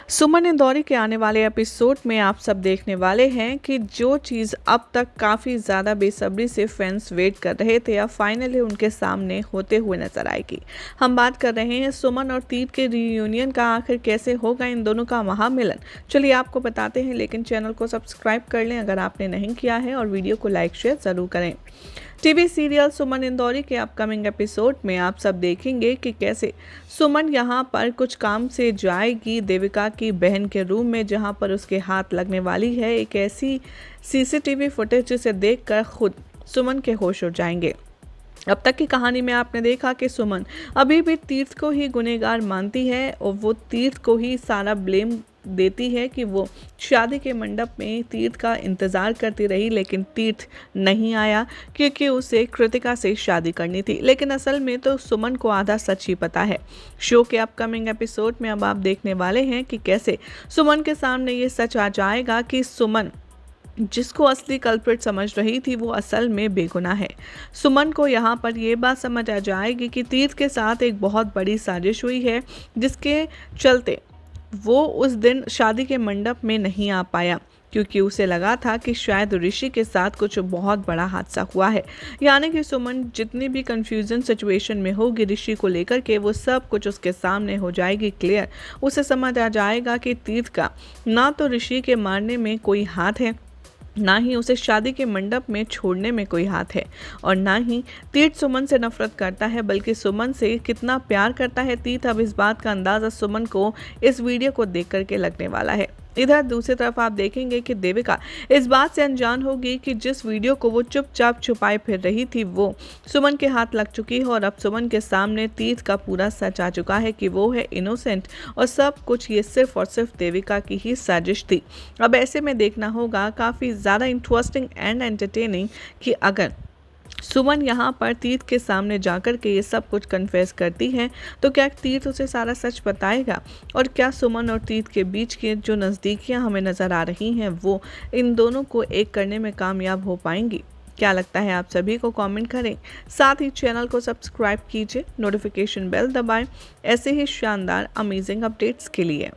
सुमन इंदौरी के आने वाले एपिसोड में आप सब देखने वाले हैं कि जो चीज़ अब तक काफ़ी ज़्यादा बेसब्री से फैंस वेट कर रहे थे, अब फाइनली उनके सामने होते हुए नजर आएगी। हम बात कर रहे हैं सुमन और तीत के रीयूनियन का। आखिर कैसे होगा इन दोनों का महामिलन, चलिए आपको बताते हैं, लेकिन चैनल को सब्सक्राइब कर लें अगर आपने नहीं किया है और वीडियो को लाइक शेयर ज़रूर करें। टीवी सीरियल सुमन इंदौरी के अपकमिंग एपिसोड में आप सब देखेंगे कि कैसे सुमन यहां पर कुछ काम से जाएगी देविका की बहन के रूम में, जहां पर उसके हाथ लगने वाली है एक ऐसी सीसीटीवी फुटेज जिसे देखकर खुद सुमन के होश उड़ जाएंगे। अब तक की कहानी में आपने देखा कि सुमन अभी भी तीर्थ को ही गुनहगार मानती है और वो तीर्थ को ही सारा ब्लेम देती है कि वो शादी के मंडप में तीर्थ का इंतज़ार करती रही, लेकिन तीर्थ नहीं आया क्योंकि उसे कृतिका से शादी करनी थी। लेकिन असल में तो सुमन को आधा सच ही पता है। शो के अपकमिंग एपिसोड में अब आप देखने वाले हैं कि कैसे सुमन के सामने ये सच आ जाएगा कि सुमन जिसको असली कल्प्रिट समझ रही थी वो असल में बेगुनाह है। सुमन को यहाँ पर ये बात समझ आ जाएगी कि तीर्थ के साथ एक बहुत बड़ी साजिश हुई है, जिसके चलते वो उस दिन शादी के मंडप में नहीं आ पाया क्योंकि उसे लगा था कि शायद ऋषि के साथ कुछ बहुत बड़ा हादसा हुआ है। यानी कि सुमन जितनी भी कंफ्यूजन सिचुएशन में होगी ऋषि को लेकर के, वो सब कुछ उसके सामने हो जाएगी क्लियर। उसे समझ आ जाएगा कि तीर्थ का ना तो ऋषि के मारने में कोई हाथ है, ना ही उसे शादी के मंडप में छोड़ने में कोई हाथ है, और ना ही तीर्थ सुमन से नफरत करता है, बल्कि सुमन से कितना प्यार करता है तीर्थ। अब इस बात का अंदाज़ा सुमन को इस वीडियो को देख करके लगने वाला है। इधर दूसरी तरफ आप देखेंगे कि देविका इस बात से अनजान होगी कि जिस वीडियो को वो चुपचाप छुपाए फिर रही थी वो सुमन के हाथ लग चुकी है, और अब सुमन के सामने तीर्थ का पूरा सच आ चुका है कि वो है इनोसेंट और सब कुछ ये सिर्फ और सिर्फ देविका की ही साजिश थी। अब ऐसे में देखना होगा काफ़ी ज़्यादा इंटरेस्टिंग एंड एंटरटेनिंग कि अगर सुमन यहाँ पर तीर्थ के सामने जाकर के ये सब कुछ कन्फेस करती है तो क्या तीर्थ उसे सारा सच बताएगा, और क्या सुमन और तीर्थ के बीच की जो नज़दीकियाँ हमें नज़र आ रही हैं वो इन दोनों को एक करने में कामयाब हो पाएंगी। क्या लगता है आप सभी को कमेंट करें, साथ ही चैनल को सब्सक्राइब कीजिए, नोटिफिकेशन बेल दबाएं ऐसे ही शानदार अमेजिंग अपडेट्स के लिए।